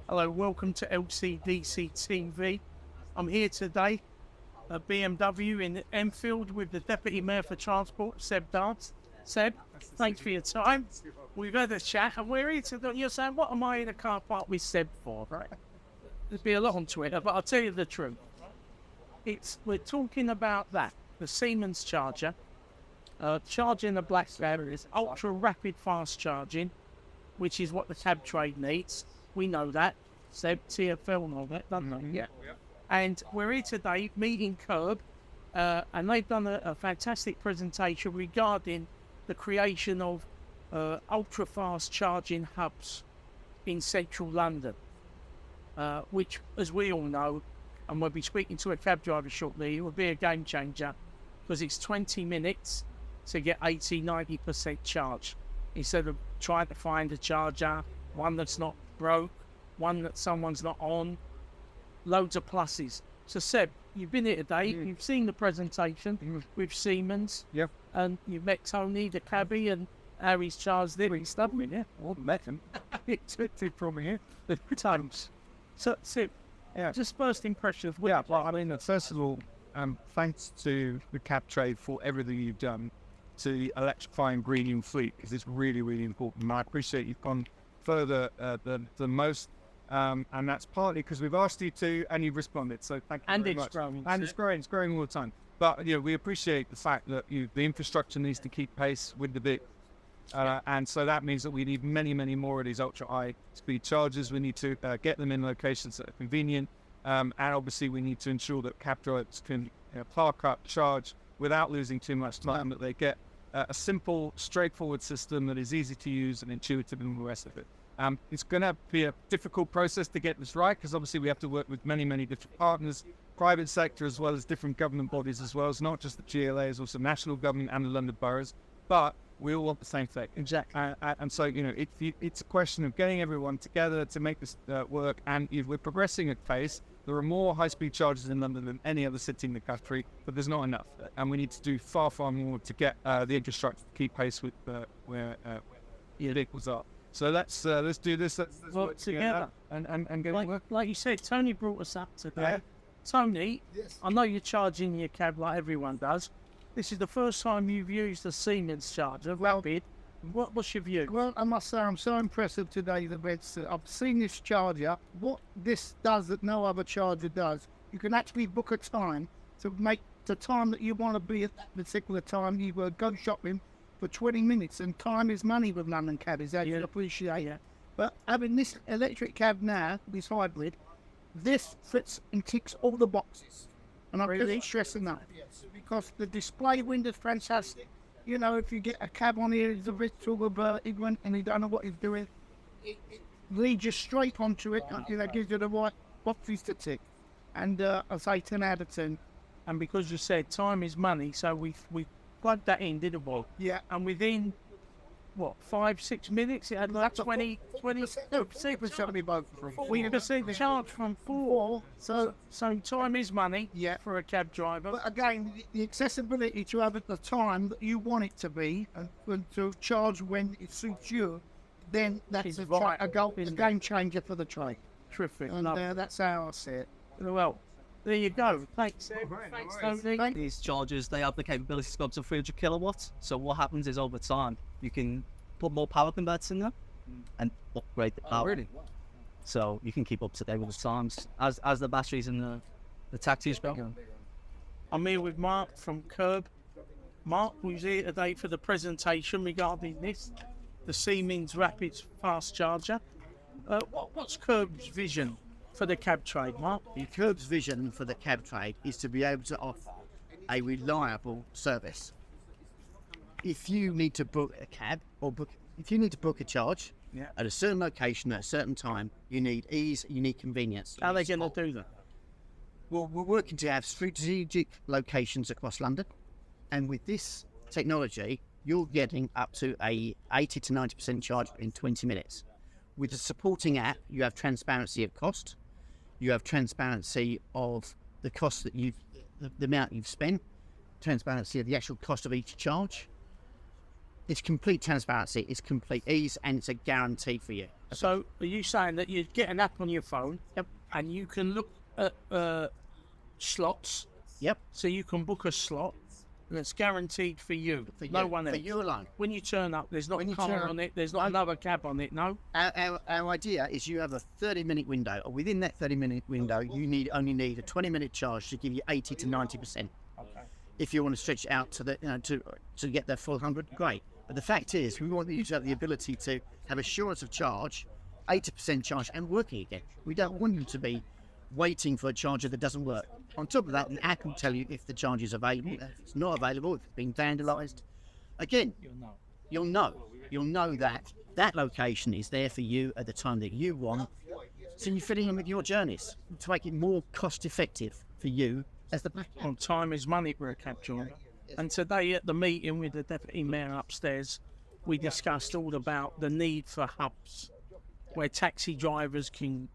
Hello, welcome to LCDC TV. I'm here today at BMW in Enfield with the Deputy Mayor for Transport, Seb Dance. Seb, thanks for your time. We've had a chat and we're here today. You're saying, what am I in a car park with Seb for, right? There's been a lot on Twitter, but I'll tell you the truth. We're talking about that, the Siemens charger, charging the black batteries, ultra rapid fast charging, which is what the cab trade needs. We know that. Seb, TFL and all that, don't they? Yeah. And we're here today meeting Curb, and they've done a fantastic presentation regarding the creation of ultra-fast charging hubs in central London, which, as we all know, and we'll be speaking to a cab driver shortly, it will be a game changer because it's 20 minutes to get 80-90% charge instead of trying to find a charger, one that's not broke, one that someone's not on. Loads of pluses. So Seb, you've been here today, you've seen the presentation with Siemens, and you've met Tony, the cabbie, and how he's charged it and stuff. Yeah, well, met him. It's from here. The times. So Seb, just first impressions. Yeah, well, I mean, first of all, thanks to the cab trade for everything you've done to electrifying green your fleet, because it's really, really important. And I appreciate you've gone further than most. And that's partly because we've asked you to, and you've responded. So thank you very much. Growing. And it's growing all the time. But we appreciate the fact that the infrastructure needs to keep pace with the bit, and so that means that we need many, many more of these ultra high speed chargers. We need to get them in locations that are convenient, and obviously we need to ensure that cab drivers can park up, charge without losing too much time. That they get a simple, straightforward system that is easy to use and intuitive, and the rest of it. It's going to be a difficult process to get this right, because obviously we have to work with many, many different partners, private sector as well as different government bodies as well. It's not just the GLA, it's also national government and the London boroughs, but we all want the same thing. Exactly. And so, it's a question of getting everyone together to make this work, and if we're progressing at pace. There are more high-speed chargers in London than any other city in the country, but there's not enough, and we need to do far, far more to get the infrastructure to keep pace with where vehicles are. So let's do this. Let's work together and get work. Like you said, Tony brought us up today. Yeah. Tony, yes. I know you're charging your cab like everyone does. This is the first time you've used a Siemens charger. Rapid. What's your view? Well, I must say I'm so impressive today that I've seen this charger. What this does that no other charger does, you can actually book a time to make the time that you want to be at that particular time. You will go shopping for 20 minutes, and time is money with London cabbies, as you appreciate. Yeah. But having this electric cab now, this hybrid, this fits and ticks all the boxes. And I'm really stressing that, because the display window's fantastic. If you get a cab on here, it's a bit sort of ignorant and you don't know what he's doing, it leads you straight onto it, gives you the right boxes to tick. And I say 10 out of 10. And because you said time is money, so we plugged that in, didn't we? Yeah. And within, 5-6 minutes, it had like 20%. No, 20% charge from 4. So time is money for a cab driver. But again, the accessibility to have at the time that you want it to be, and to charge when it suits you, then that's a game changer for the trade. Terrific. And that's how I see it. Well, there you go. Thanks, Tony. These chargers, they have the capability to go up to 300 kilowatts. So what happens is, over time, you can put more power converters in there and upgrade the power. Really? So you can keep up to date with the times as the batteries and the taxis go. I'm here with Mark from Curb. Mark was here today for the presentation regarding this, the Siemens Rapid Fast Charger. What's Curb's vision for the cab trade, Mark? Curb's vision for the cab trade is to be able to offer a reliable service. If you need to book a cab if you need to book a charge at a certain location at a certain time, you need ease, you need convenience. How are they going to do that? Well, we're working to have strategic locations across London, and with this technology, you're getting up to a 80 to 90% charge in 20 minutes. With the supporting app, you have transparency of cost. You have transparency of the cost that the amount you've spent, transparency of the actual cost of each charge. It's complete transparency, it's complete ease, and it's a guarantee for you. So are you saying that you get an app on your phone? Yep. And you can look at slots. Yep. So you can book a slot, and it's guaranteed for you. For No you, one else. For you alone. When you turn up, there's not When a you car turn on it. There's not another cab on it. No. Our idea is you have a 30-minute window. Or within that 30-minute window, you only need a 20-minute charge to give you 80 to 90%. Okay. If you want to stretch it out to the to get the full 100, great. But the fact is, we want you to have the ability to have assurance of charge, 80% charge, and working again. We don't want you to be waiting for a charger that doesn't work. On top of that, the app will tell you if the charge is available, if it's not available, if it's been vandalised. Again, you'll know that that location is there for you at the time that you want. So you're fitting in with your journeys to make it more cost effective for you as the back. On time is money for a cab driver. And today at the meeting with the Deputy Mayor upstairs, we discussed all about the need for hubs where taxi drivers can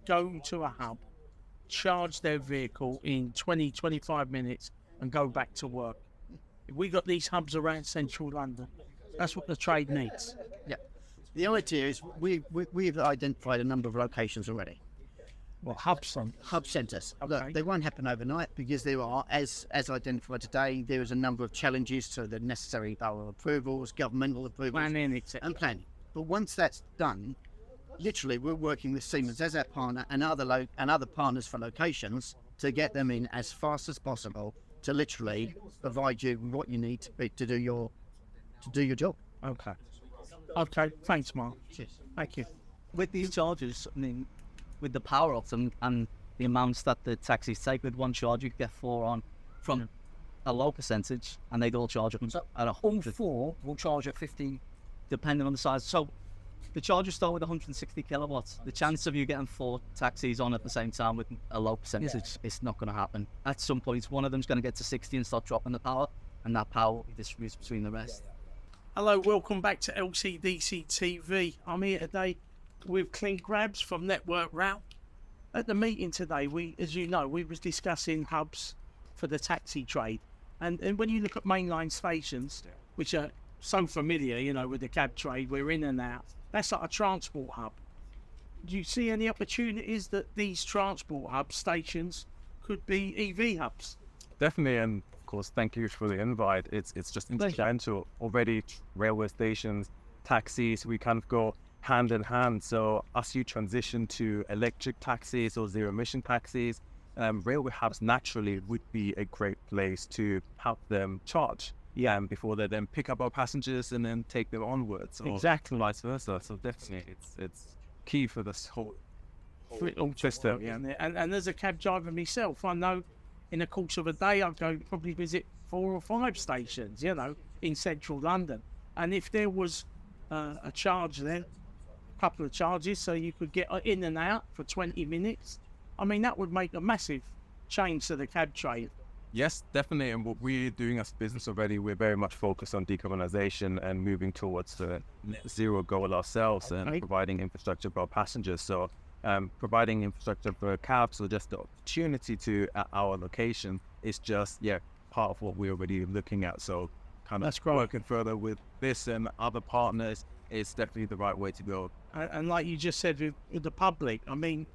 go to a hub, charge their vehicle in 20, 25 minutes and go back to work. If we got these hubs around central London, that's what the trade needs. Yeah. The idea is we've identified a number of locations already. Well, hubs on. Hub centres. Okay. Look, they won't happen overnight because there are, as identified today, there is a number of challenges to the necessary borough approvals, governmental approvals, Planning, etc. and planning. But once that's done, literally we're working with Siemens as our partner and other partners for locations to get them in as fast as possible to literally provide you with what you need to do your job. Okay. Okay, thanks, Mark. Cheers. Thank you. With these chargers, I mean, with the power of them and the amounts that the taxis take with one charge, you get 4 on from a low percentage, and they'd all charge at a All 100, 4 will charge at 50. depending on the size. So the chargers start with 160 kilowatts. The chance of you getting 4 taxis on at the same time with a low percentage, it's not going to happen. At some point, one of them's going to get to 60 and start dropping the power, and that power will be distributed between the rest. Hello, welcome back to LCDC TV. I'm here today with Clint Grabs from Network Route. At the meeting today, as you know, we was discussing hubs for the taxi trade. And when you look at mainline stations, which are so familiar, you know, with the cab trade, we're in and out, that's like a transport hub. Do you see any opportunities that these transport hub stations could be EV hubs? Definitely, and of course, thank you for the invite. It's just incidental. Already, railway stations, taxis, we kind of go hand in hand. So as you transition to electric taxis or zero-emission taxis, railway hubs naturally would be a great place to help them charge. Yeah, and before they then pick up our passengers and then take them onwards, or Exactly. vice versa. So definitely, it's key for this whole All system. Yeah. And as a cab driver myself, I know in the course of a day I'll go probably visit 4 or 5 stations, you know, in central London. And if there was a charge there, a couple of charges, so you could get in and out for 20 minutes, I mean, that would make a massive change to the cab trade. Yes, definitely. And what we're doing as a business already, we're very much focused on decarbonization and moving towards the net zero goal ourselves and Okay. providing infrastructure for our passengers. So providing infrastructure for cabs or just the opportunity to at our location is just, part of what we're already looking at. So kind of That's great. working further with this and other partners is definitely the right way to go. And like you just said with the public, I mean,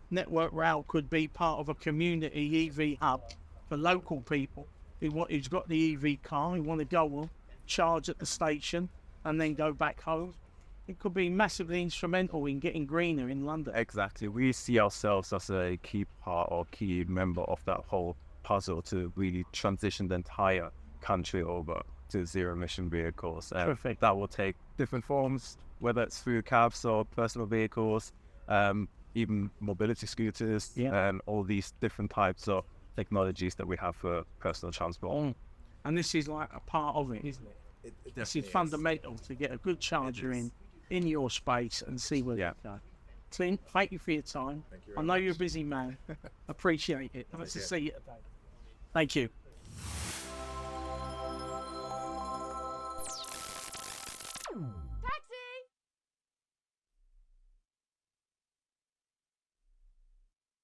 Network Rail could be part of a community EV hub for local people who's got the EV car, who want to go on, charge at the station, and then go back home. It could be massively instrumental in getting greener in London. Exactly. We see ourselves as a key part or key member of that whole puzzle to really transition the entire country over to zero emission vehicles. Perfect. That will take different forms, whether it's through cabs or personal vehicles, even mobility scooters, and all these different types of technologies that we have for personal transport. And this is like a part of it, isn't it? This is fundamental to get a good charger in your space and see where you go. Clint, thank you for your time. I know you're a busy man. Appreciate it. Nice to see you today. Thank you.